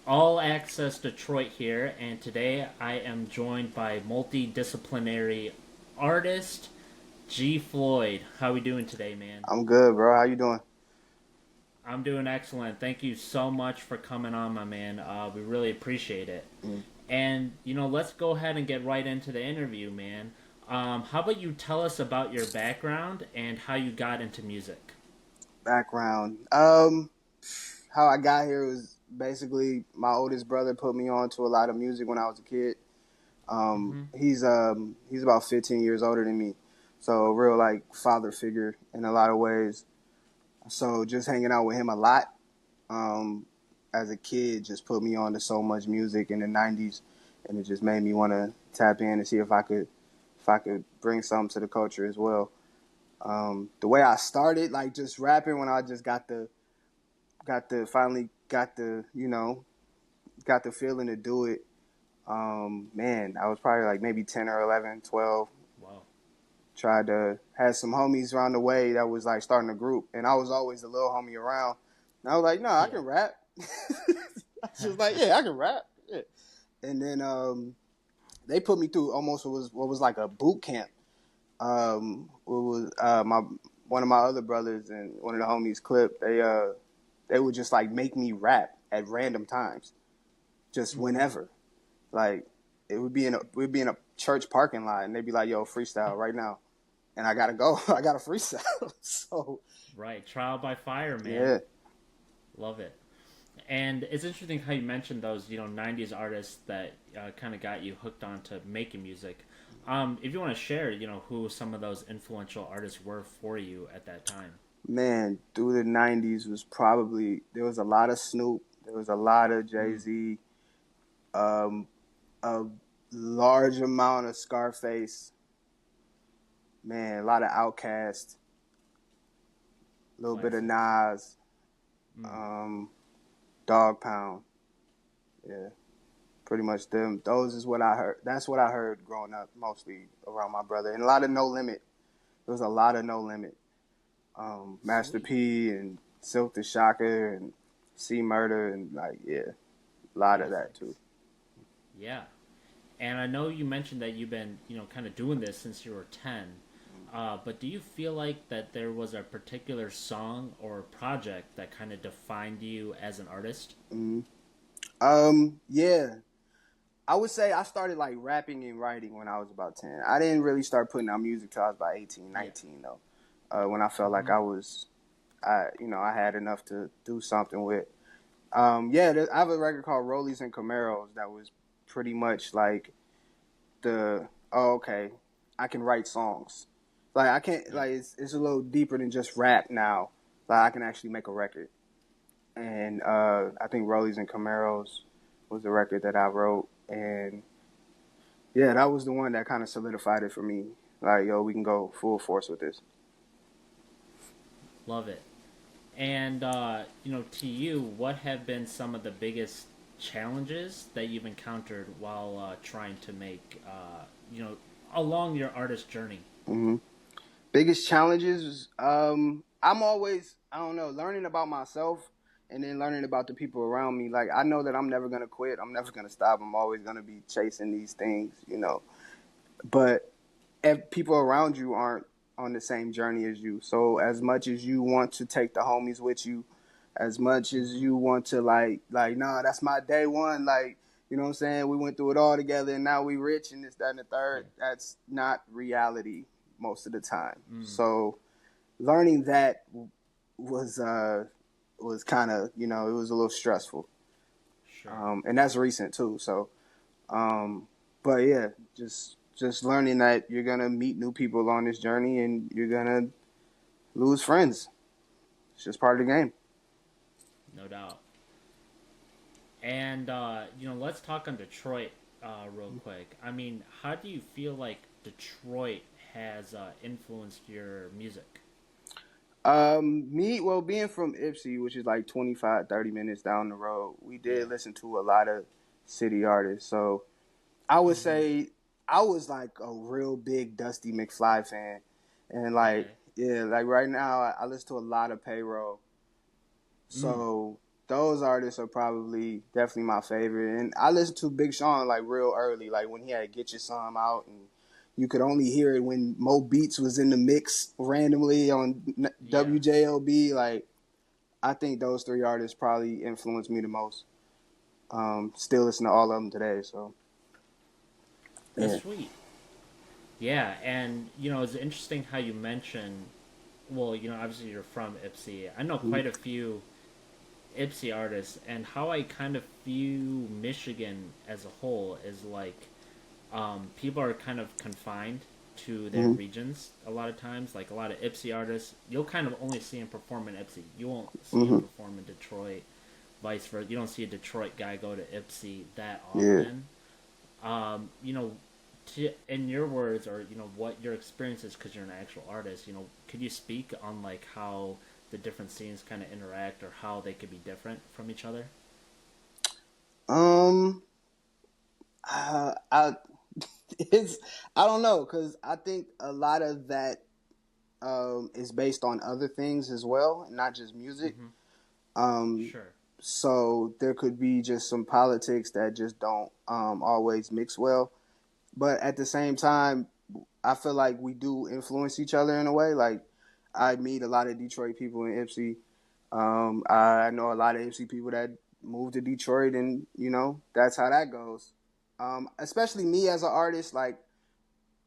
All Access Detroit here, and today I am joined by multidisciplinary artist G. Floyd. How we doing today, man? I'm good, bro. How you doing? I'm doing excellent. Thank you so much for coming on, my man. We really appreciate it. Mm. And let's go ahead and get right into the interview, man. How about you tell us about your background and how you got into music? Background. How I got here was basically my oldest brother put me on to a lot of music when I was a kid. Mm-hmm. He's about 15 years older than me, so a real like father figure in a lot of ways. So just hanging out with him a lot, um, as a kid just put me on to so much music in the 90s, and it just made me want to tap in and see if I could bring something to the culture as well. The way I started, like just rapping when I just finally got the feeling to do it. Man, I was probably like maybe 10 or 11, 12. Wow. Tried to had some homies around the way that was like starting a group, and I was always the little homie around. And I was like, no, I Yeah. can rap. I was just like, yeah, I can rap. Yeah. And then they put me through almost what was like a boot camp. It was my one of my other brothers and one of the homies Clip. They would just like make me rap at random times, just Mm-hmm. whenever. Like we'd be in a church parking lot, and they'd be like, "Yo, freestyle right now," and I gotta go. I gotta freestyle. So Right. Trial by fire, man. yeah, Love it. And it's interesting how you mentioned those, 90s artists that kind of got you hooked on to making music. If you want to share, who some of those influential artists were for you at that time. man, through the '90s was probably there was a lot of Snoop, there was a lot of Jay Mm, Z, um, a large amount of Scarface. Man, a lot of Outkast, a little bit of classics. Nas, Mm, um, Dog Pound. Yeah, pretty much them. Those is what I heard. That's what I heard growing up, mostly around my brother, and a lot of No Limit. There was a lot of No Limit. Master sweet. P and Silk the Shocker and C Murder and like yeah, a lot of that too. Classics. Yeah. And I know you mentioned that you've been, kind of doing this since you were 10. But do you feel like that there was a particular song or project that kind of defined you as an artist? Mm-hmm. Yeah, I would say I started like rapping and writing when I was about 10. I didn't really start putting out music till I was about 18, Yeah. 19 though. When I felt like Mm-hmm. I had enough to do something with. Yeah, I have a record called Rollies and Camaros that was pretty much like okay, I can write songs. Like I can't Yeah. like it's a little deeper than just rap now. Like I can actually make a record. And I think Rollies and Camaros was the record that I wrote, and yeah, that was the one that kind of solidified it for me. Like, yo, we can go full force with this. Love it. And to you, what have been some of the biggest challenges that you've encountered while trying to make, along your artist journey? Hmm. Biggest challenges, I'm always, I don't know, learning about myself and then learning about the people around me. Like, I know that I'm never gonna quit. I'm never gonna stop. I'm always gonna be chasing these things. But if people around you aren't on the same journey as you, so as much as you want to take the homies with you, as much as Mm-hmm. you want to nah, that's my day one, like, you know what I'm saying? We went through it all together and now we rich and this, that, and the Yeah. third. That's not reality most of the time. Mm, So learning that was was kind of, it was a little stressful. sure. And that's recent too. So um, but yeah, just learning that you're gonna meet new people on this journey and you're gonna lose friends. It's just part of the game. No doubt. And let's talk on Detroit real quick. I mean, how do you feel like Detroit has influenced your music? Well, being from Ipsy, which is like 25, 30 minutes down the road, we Yeah. did listen to a lot of city artists. So I would Mm-hmm. say I was like a real big Dusty McFly fan. And like, Okay. yeah, like right now I listen to a lot of payroll. Mm. So those artists are probably definitely my favorite. And I listened to Big Sean like real early, like when he had Get Your Song out, and you could only hear it when Mo Beats was in the mix randomly on Yeah. WJLB. Like I think those three artists probably influenced me the most. Still listen to all of them today. So That's yeah. sweet. Yeah, and it's interesting how you mentioned. Well, obviously you're from Ipsy. I know Mm-hmm. quite a few Ipsy artists, and how I kind of view Michigan as a whole is like people are kind of confined to their Mm-hmm. regions a lot of times. Like a lot of Ipsy artists, you'll kind of only see them perform in Ipsy. You won't see them Mm-hmm. perform in Detroit, vice versa. You don't see a Detroit guy go to Ipsy that Yeah. often. Um, you know, in your words, or what your experience is, because you're an actual artist. Could you speak on like how the different scenes kind of interact, or how they could be different from each other? Um. I it's I don't know because I think a lot of that is based on other things as well, not just music. Mm-hmm. Um, Sure. so there could be just some politics that just don't always mix well. But at the same time, I feel like we do influence each other in a way. Like I meet a lot of Detroit people in Ipsy. I know a lot of Ipsy people that moved to Detroit, and that's how that goes. Especially me as an artist, like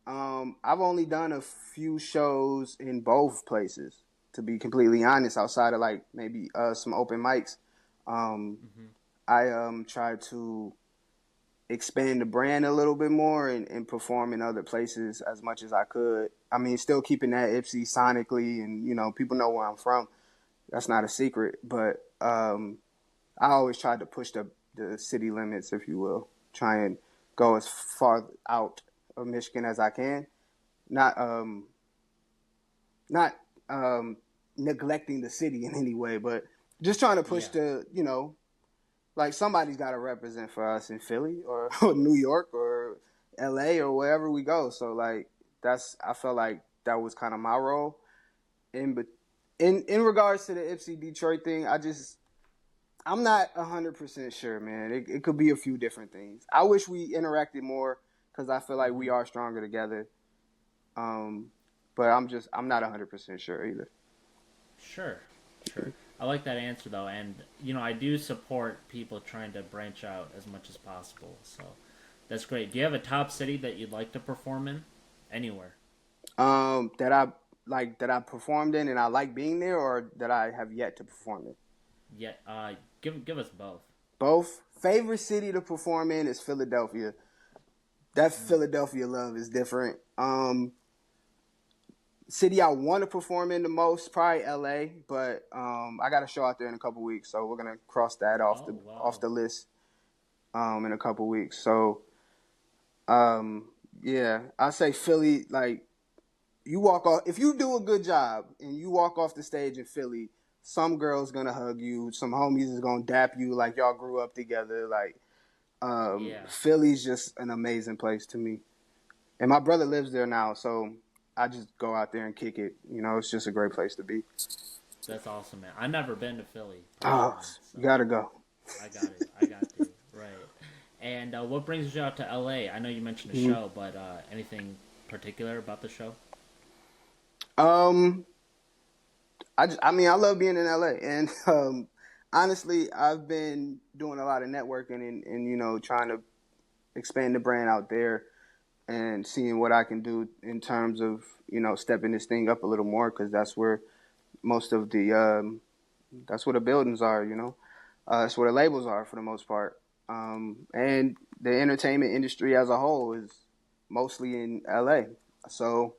I've only done a few shows in both places, to be completely honest, outside of like maybe some open mics. Um, Mm-hmm. I tried to expand the brand a little bit more and perform in other places as much as I could. I mean, still keeping that Ipsy sonically, and people know where I'm from. That's not a secret, but I always tried to push the city limits, if you will. Try and go as far out of Michigan as I can. Not not neglecting the city in any way, but just trying to push Yeah. like somebody's got to represent for us in Philly or New York or LA or wherever we go. So like I felt like that was kind of my role. But in regards to the Ipsy Detroit thing, I'm not 100% sure, man. It could be a few different things. I wish we interacted more because I feel like we Mm-hmm. are stronger together. Um, but I'm not 100% sure either. Sure. Sure. I like that answer though, and I do support people trying to branch out as much as possible. So that's great. Do you have a top city that you'd like to perform in? Anywhere. That I performed in and I like being there, or that I have yet to perform in. Yeah. Give us both. Both. Favorite city to perform in is Philadelphia. That Mm. Philadelphia love is different. City I want to perform in the most, probably LA, but I got a show out there in a couple weeks, so we're gonna cross that Oh off wow. the list in a couple weeks. So um, yeah, I say Philly. Like you walk off, if you do a good job and you walk off the stage in Philly, some girl's gonna hug you, some homies is gonna dap you like y'all grew up together. Like Yeah. Philly's just an amazing place to me. And my brother lives there now, so I just go out there and kick it. It's just a great place to be. That's awesome, man. I've never been to Philly Oh, personally, so you gotta go. I got it. I got to. Right. And what brings you out to LA? I know you mentioned a Mhm. show, but anything particular about the show? Um, I mean, I love being in LA, and honestly, I've been doing a lot of networking and trying to expand the brand out there and seeing what I can do in terms of stepping this thing up a little more because that's where most of that's where the buildings are. That's where the labels are for the most part. And the entertainment industry as a whole is mostly in LA. So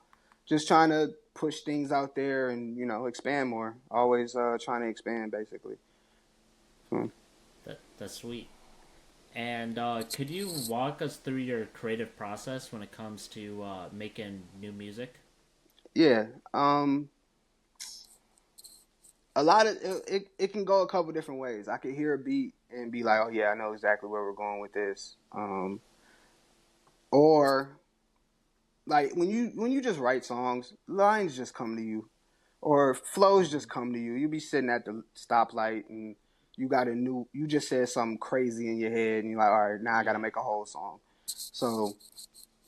just trying to push things out there and expand more. Always trying to expand basically. Hmm. That's sweet. And could you walk us through your creative process when it comes to making new music? Yeah. A lot of it can go a couple different ways. I could hear a beat and be like, oh yeah, I know exactly where we're going with this. Or like when you just write songs, lines just come to you, or flows Mm-hmm. just come to you. You be sitting at the stoplight and you just said something crazy in your head, and you're like, all right, now I got to Yeah. make a whole song. So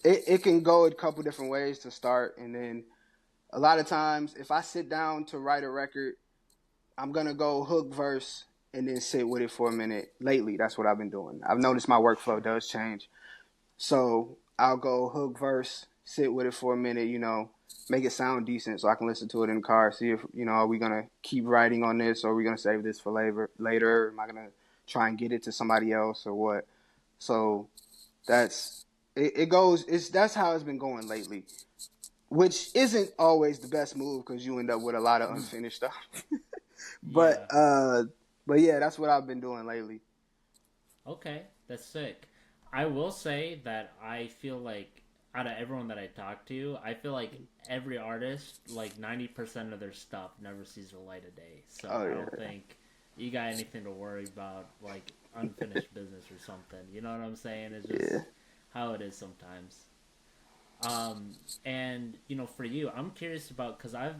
it can go a couple different ways to start, and then a lot of times if I sit down to write a record, I'm gonna go hook verse and then sit with it for a minute. Lately, that's what I've been doing. I've noticed my workflow Sure. does change. So I'll go hook verse, sit with it for a minute, make it sound decent so I can listen to it in the car, see if, are we going to keep writing on this, or are we going to save this for later? Am I going to try and get it to somebody else or what? So that's, it goes, that's how it's been going lately, which isn't always the best move because you end up with a lot of unfinished stuff. but, Yeah. uh, but yeah, that's what I've been doing lately. Okay, that's sick. I will say that I feel like out of everyone that I talk to, I feel like every artist, like 90% of their stuff never sees the light of day. So Oh I yeah. don't think you got anything to worry about, like unfinished business or something. You know what I'm saying? It's just Yeah. how it is sometimes. And for you, I'm curious about because I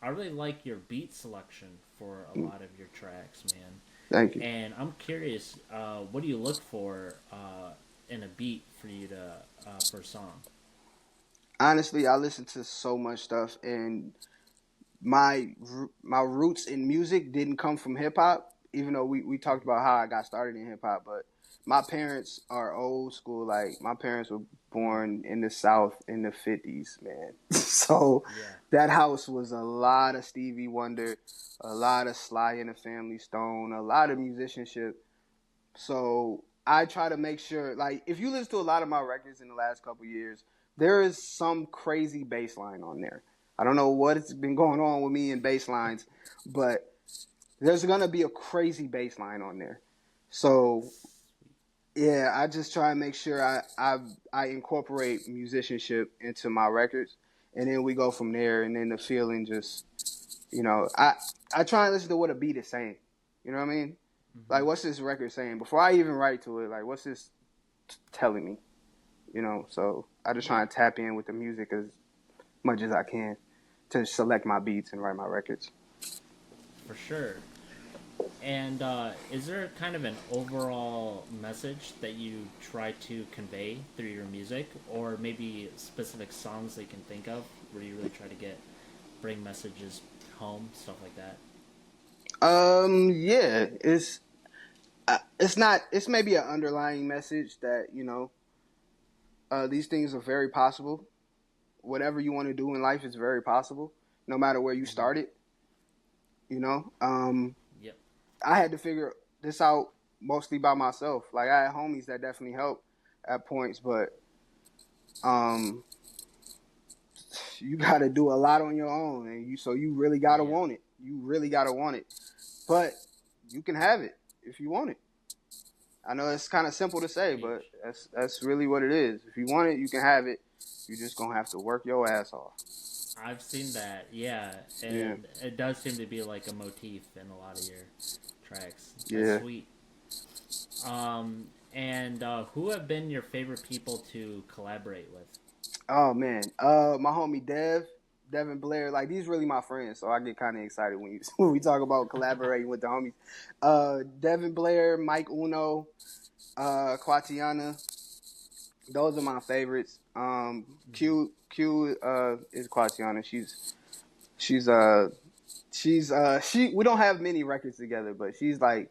really like your beat selection for a lot of your tracks, man. Thank you. And I'm curious, what do you look for in a beat for you to for a song? Honestly, I listen to so much stuff, and my roots in music didn't come from hip hop. Even though we talked about how I got started in hip hop, but my parents are old school. Like my parents were Mm, born in the South in the '50s, man. So yeah, that house was a lot of Stevie Wonder, a lot of Sly and the Family Stone, a lot of musicianship. So I try to make sure, like, if you listen to a lot of my records in the last couple years, there is some crazy bass line on there. I don't know what's been going on with me in bass lines, but there's gonna be a crazy bass line on there. So yeah, I just try and make sure I incorporate musicianship into my records, and then we go from there. And then the feeling just I try and listen to what a beat is saying. You know what I mean? Like, hmm, what's this record saying before I even write to it? Like, what's this telling me? So I just try yeah, and tap in with the music as much as I can to select my beats and write my records. for sure. And is there kind of an overall message that you try to convey through your music, or maybe specific songs that you can think of where you really try to bring messages home, stuff like that? Yeah, it's not. It's maybe an underlying message that these things are very possible. Whatever you want to do in life is very possible, no matter where you Hmm. started. You know, Yep. I had to figure this out mostly by myself. Like I had homies that definitely helped at points, but um, you got to do a lot on your own, and you really got to Yeah. want it. You really got to want it, but you can have it if you want it. I know it's kind of simple to say, but Preach. that's really what it is. If you want it, you can have it. You just gonna have to work your ass off. I've seen that, yeah, Yeah, and it does seem to be like a motif in a lot of your tracks. That's yeah. sweet. And who have been your favorite people to collaborate with? Oh man, my homie Devin Blair, like these really my friends, so I get kind of excited when when we talk about collaborating with the homies. Devin Blair, Mike Uno, Quatiana, those are my favorites. Hmm. Q is Quatiana. She's uh she we don't have many records together, but she's like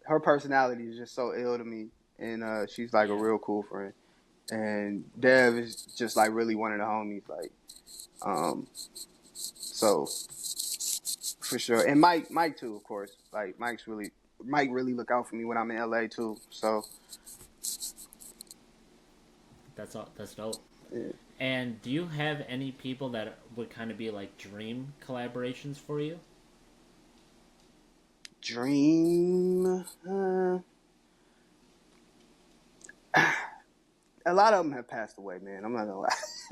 her personality is just so ill to me, and she's like a Yeah, real cool friend. And Dev is just like really one of the homies, like so for sure. And Mike too, of course. Like Mike really look out for me when I'm in LA too. So that's all. That's dope. yeah. And do you have any people that would kind of be like dream collaborations for you? Dream. A lot of them have passed away, man. I'm not gonna lie.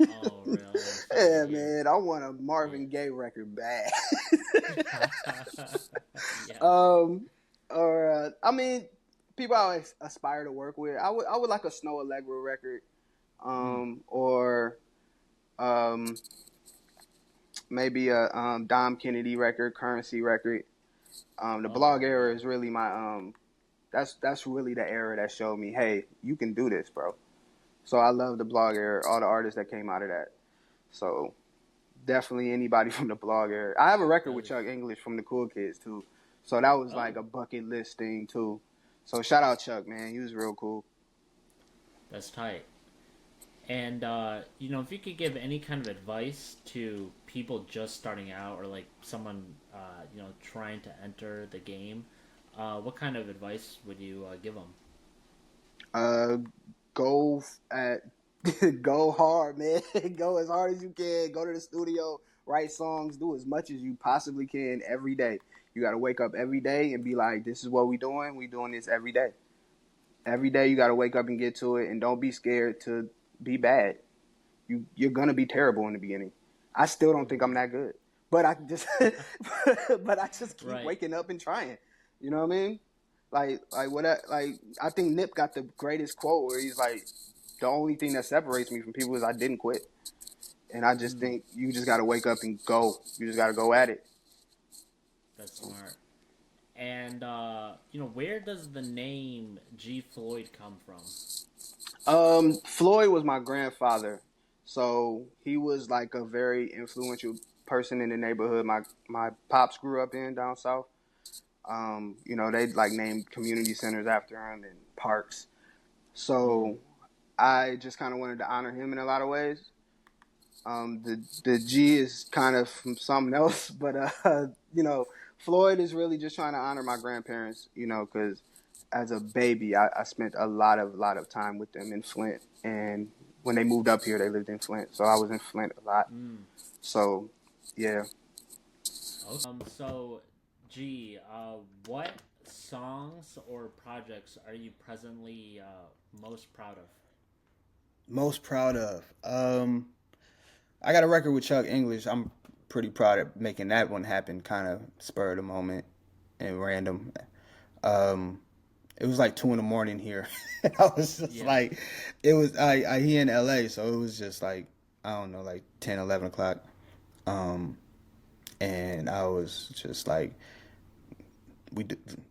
Oh, really? I'm sorry to Yeah, hear. man. I want a Yeah. Marvin Gaye record bad. Yeah. um, or I mean, people I always aspire to work with. I would like a Snow Allegra record, Mm, or maybe a Dom Kennedy record, Currency record. The blog Oh era yeah. is really my that's really the era that showed me, hey, you can do this, bro. So I love the blog era, all the artists that came out of that. So definitely anybody from the blog era. I have a record with That's, Chuck English from the Cool Kids too. So that was like oh, a bucket list thing too. So shout out Chuck, man. He was real cool. that's tight. And if you could give any kind of advice to people just starting out, or like someone trying to enter the game, what kind of advice would you give them? Uh, go at go hard, man. Go as hard as you can. Go to the studio, write songs, do as much as you possibly can every day. You got to wake up every day and be like, "This is what we doing. We doing this every day." Every day you got to wake up and get to it, and don't be scared to be bad. You're gonna be terrible in the beginning. I still don't think I'm that good, but I just but I just keep Right. waking up and trying. You know what I mean? I think Nip got the greatest quote where he's like, the only thing that separates me from people is I didn't quit. And I just Mm, think you just got to wake up and go. You just got to go at it. that's smart. And where does the name G Floyd come from? Floyd was my grandfather, so he was like a very influential person in the neighborhood. My pops grew up in down south. They like named community centers after him and parks. Mm, So I just kind of wanted to honor him in a lot of ways. The G is kind of from something else, but Floyd is really just trying to honor my grandparents. Because as a baby, I spent a lot of time with them in Flint, and when they moved up here, they lived in Flint, so I was in Flint a lot. mm. So, yeah. Okay. So, G, what songs or projects are you presently most proud of? Most proud of. I got a record with Chuck English. I'm pretty proud of making that one happen, kind of spur of the moment and random. Um, it was like 2 in the morning here. I was just Yeah. like, it was I he in LA, so it was just like I don't know, like 10, 11 o'clock. Um, and I was just like, we.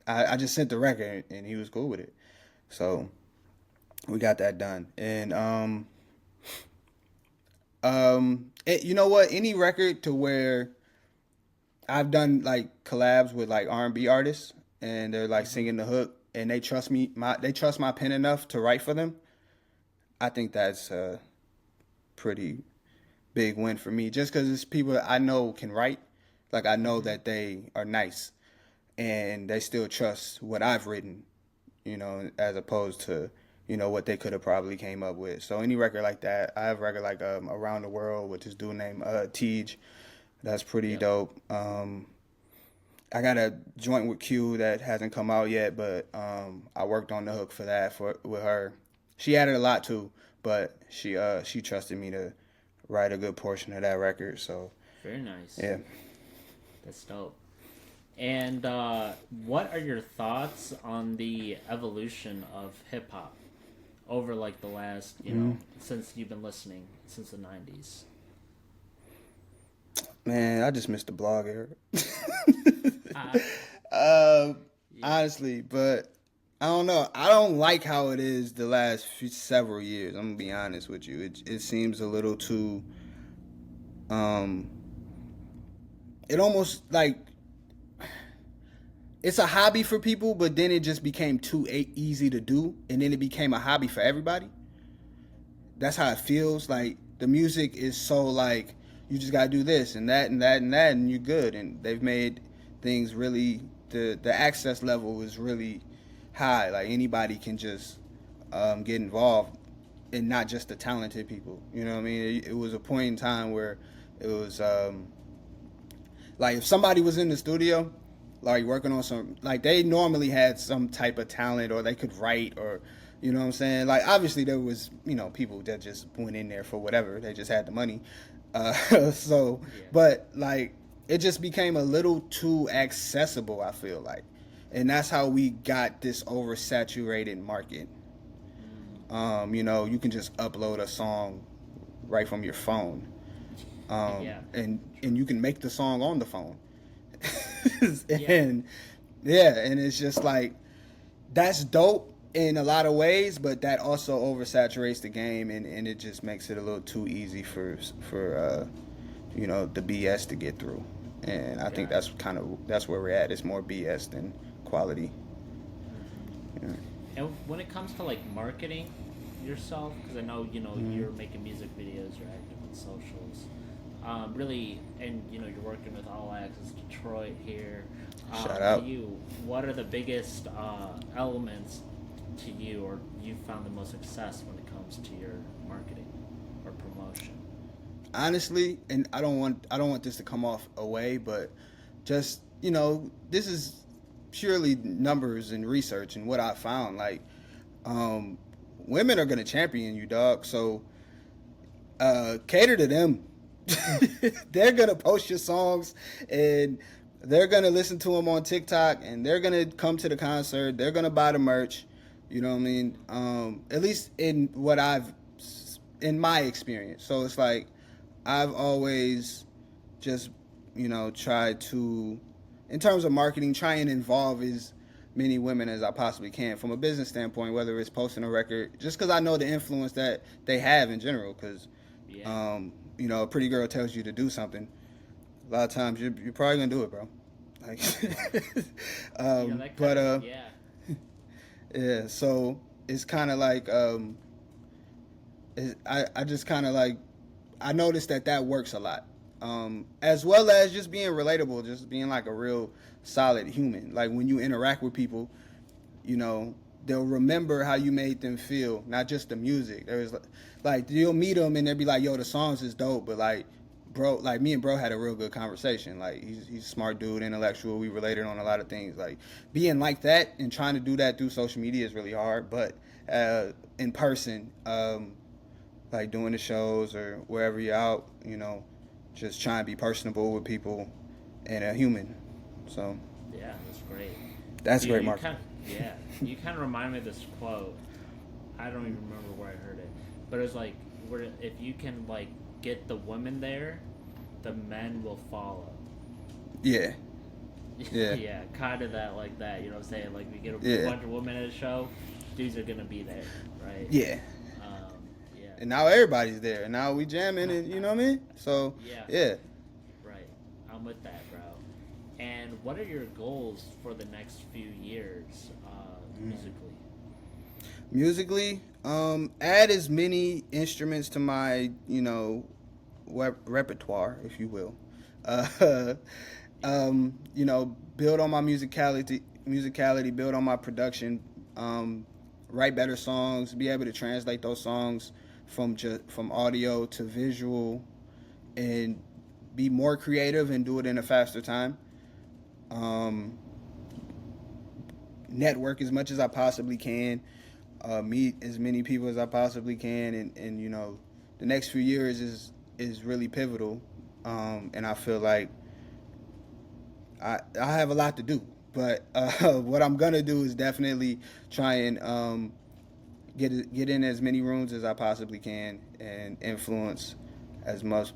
I just sent the record and he was cool with it, so we got that done. And you know what? Any record to where I've done like collabs with like R&B artists, and they're like Mm-hmm. singing the hook, and they trust my pen enough to write for them. I think that's a pretty big win for me, just because it's people I know can write. Like I know Mm-hmm. that they are nice, and they still trust what I've written, as opposed to what they could have probably came up with. So any record like that, I have a record like Around the World with this dude named Tej. That's pretty Yep. dope. I got a joint with Q that hasn't come out yet, but I worked on the hook for that for with her. She added a lot too, but she trusted me to write a good portion of that record. So Very nice. yeah. That's dope. And what are your thoughts on the evolution of hip hop over like the last, since you've been listening since the 90s? Man, I just missed the blog era. Uh, uh, yeah. Honestly, but I don't know. I don't like how it is the last several years. I'm gonna be honest with you. It seems a little too. Um, it almost like it's a hobby for people, but then it just became too easy to do, and then it became a hobby for everybody. That's how it feels. Like the music is so like you just gotta do this and that and that and that and you're good. And they've made things really the access level is really high. Like anybody can just get involved, and not just the talented people. You know what I mean? It was a point in time where it was like if somebody was in the studio, like working on some, like they normally had some type of talent, or they could write, or you know what I'm saying. Like obviously there was people that just went in there for whatever, they just had the money. So, Yeah. but like it just became a little too accessible. I feel like, and that's how we got this oversaturated market. Mm, You can just upload a song right from your phone, yeah. and you can make the song on the phone. and yeah, and it's just like that's dope in a lot of ways, but that also oversaturates the game, and it just makes it a little too easy for the BS to get through. And I think Got it. that's where we're at. It's more BS than quality. Hmm. Yeah. And when it comes to like marketing yourself, because I know Mm-hmm. you're making music videos, you're active on socials, really, and you're working with All Access Detroit here. Shout To out. you, what are the biggest elements to you, or you found the most success when it comes to your marketing or promotion? Honestly, and I don't want this to come off away, but just this is purely numbers and research and what I found. Like, um, women are gonna champion you, dog. So cater to them. They're gonna post your songs, and they're gonna listen to them on TikTok, and they're gonna come to the concert. They're gonna buy the merch. You know what I mean? At least in my experience. So it's like I've always just tried to, in terms of marketing, try and involve as many women as I possibly can from a business standpoint, whether it's posting a record, just because I know the influence that they have in general. Because Yeah, a pretty girl tells you to do something, a lot of times you're probably gonna do it, bro. Like, that kind but of yeah. yeah. So it's kind of like I just kind of like I noticed that works a lot, as well as just being relatable, just being like a real solid human. Like when you interact with people, you know, they'll remember how you made them feel, not just the music. There's like you'll meet them and they'll be like, "Yo, the songs is dope," but like, bro, like me and bro had a real good conversation. Like he's a smart dude, intellectual. We related on a lot of things. Like being like that and trying to do that through social media is really hard, but in person, like doing the shows or wherever you're out, just trying to be personable with people and a human. So Yeah, that's great. that's You great you marketing. kind yeah, you kind of remind me of this quote. I don't even remember where I heard it, but it's like where if you can like get the women there, the men will follow. Yeah, yeah, Yeah, kind of that like that. You know what I'm saying? Like we get a yeah, bunch of women at a show, dudes are gonna be there, right? yeah. Um, yeah, And now everybody's there. And now we jamming, and you know what I mean. So yeah, yeah. right. I'm with that, bro. And what are your goals for the next few years, musically? Musically, add as many instruments to my repertoire, if you will. Uh, Yeah. build on my musicality, build on my production, write better songs, be able to translate those songs from audio to visual, and be more creative and do it in a faster time. Um, Network as much as I possibly can, meet as many people as I possibly can, and the next few years is really pivotal, and I feel like I have a lot to do, but what I'm gonna do is definitely try and get in as many rooms as I possibly can and as much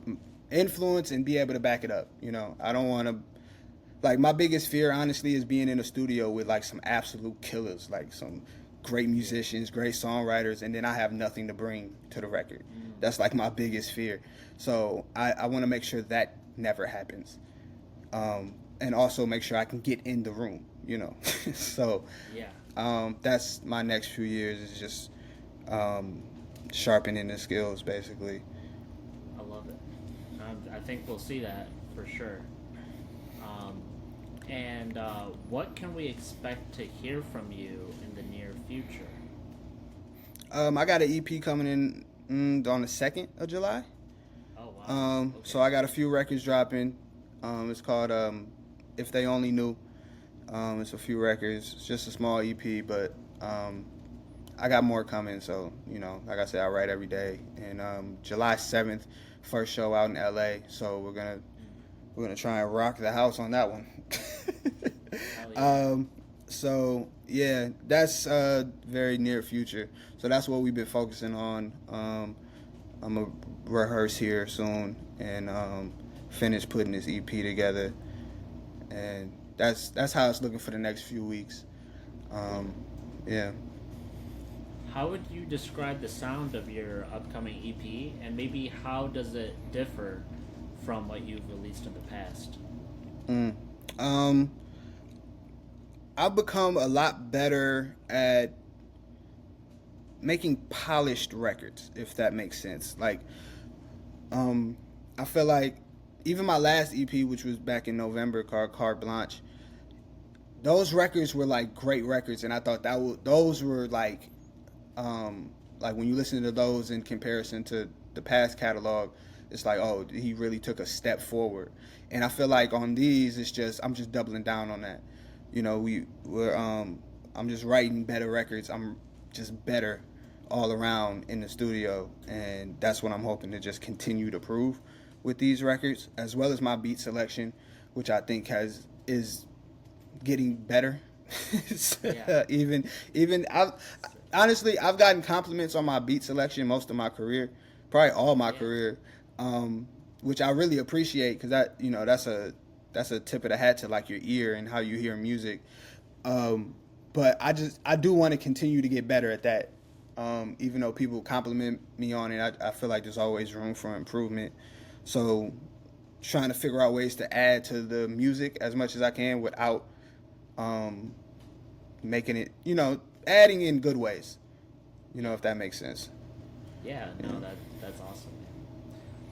influence and be able to back it up. I don't want to, like, my biggest fear honestly is being in a studio with like some absolute killers, like some great Yeah. musicians, great songwriters, and then I have nothing to bring to the record. Mm. That's like my biggest fear. So I want to make sure that never happens, and also make sure I can get in the room. So Yeah. that's my next few years is just um, sharpening the skills basically. I love it. I think we'll see that for sure. Um, and what can we expect to hear from you in the near future? I got an EP coming in on the 2nd of July. Oh wow. So Okay. I got a few records dropping. It's called If They Only Knew. It's a few records. It's just a small EP, but I got more coming. So like I said, I write every day. And July 7th, first show out in LA. So we're gonna try and rock the house on that one. Hell yeah. um, so yeah, that's very near future. So that's what we've been focusing on. I'm gonna rehearse here soon and finish putting this EP together, and that's how it's looking for the next few weeks. Yeah. How would you describe the sound of your upcoming EP, and maybe how does it differ from what you've released in the past? Mm. Um, I've become a lot better at making polished records, if that makes sense. Like, um, I feel like even my last EP, which was back in November, called Carte Blanche, those records were like great records, and I thought those were like when you listen to those in comparison to the past catalog, it's like, oh, he really took a step forward. And I feel like on these, I'm just doubling down on that. You know, I'm just writing better records. I'm just better all around in the studio, and that's what I'm hoping to just continue to prove with these records, as well as my beat selection, which I think is getting better. Yeah. Even I've gotten compliments on my beat selection most of my career, probably all my Yeah. career, which I really appreciate, because that's a tip of the hat to like your ear and how you hear music. But I do want to continue to get better at that. Even though people compliment me on it, I feel like there's always room for improvement. So trying to figure out ways to add to the music as much as I can without um, making it, adding in good ways, if that makes sense. Yeah, Yeah. no, that's awesome,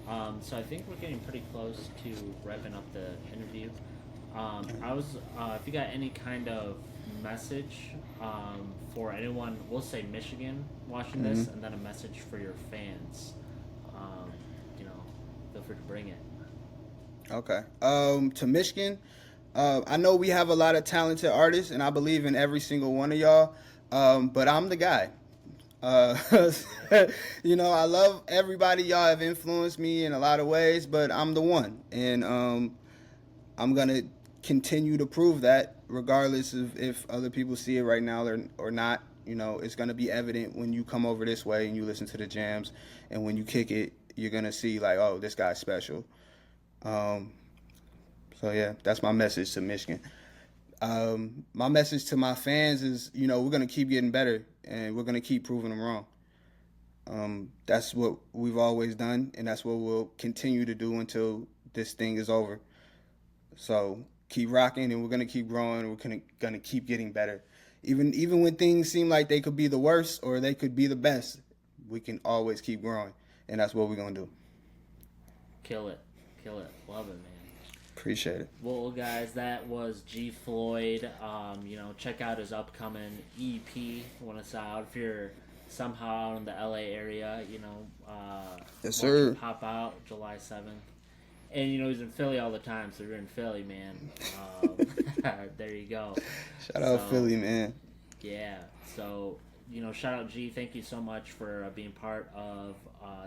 man. So I think we're getting pretty close to wrapping up the interview. If you got any kind of message for anyone, we'll say Michigan watching Mm-hmm. this, and then a message for your fans. Um, you know, feel free to bring it. Okay. To Michigan, I know we have a lot of talented artists, and I believe in every single one of y'all. But I'm the guy. Uh, I love everybody. Y'all have influenced me in a lot of ways, but I'm the one, and I'm gonna continue to prove that, regardless of if other people see it right now or not. It's gonna be evident when you come over this way and you listen to the jams, and when you kick it, you're gonna see like, oh, this guy's special. Um, so yeah, that's my message to Michigan. My message to my fans is, we're gonna keep getting better, and we're gonna keep proving them wrong. That's what we've always done, and that's what we'll continue to do until this thing is over. So keep rocking, and we're gonna keep growing. We're gonna keep getting better. Even when things seem like they could be the worst or they could be the best, we can always keep growing, and that's what we're gonna do. Kill it, kill it, love it, man. Appreciate it. Well, guys, that was G Floyd. Check out his upcoming EP when it's out. If you're somehow out in the LA area, Yes, why don't you sir. pop out July 7th. And he's in Philly all the time, so if you're in Philly, man. There you go. Shout out So, Philly, man. yeah. So, shout out G. Thank you so much for being part of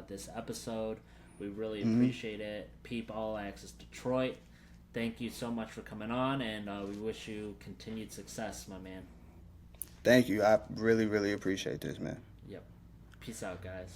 this episode. We really appreciate it. Peep All Access Detroit. Thank you so much for coming on, and we wish you continued success, my man. Thank you. I really, really appreciate this, man. Yep. Peace out, guys.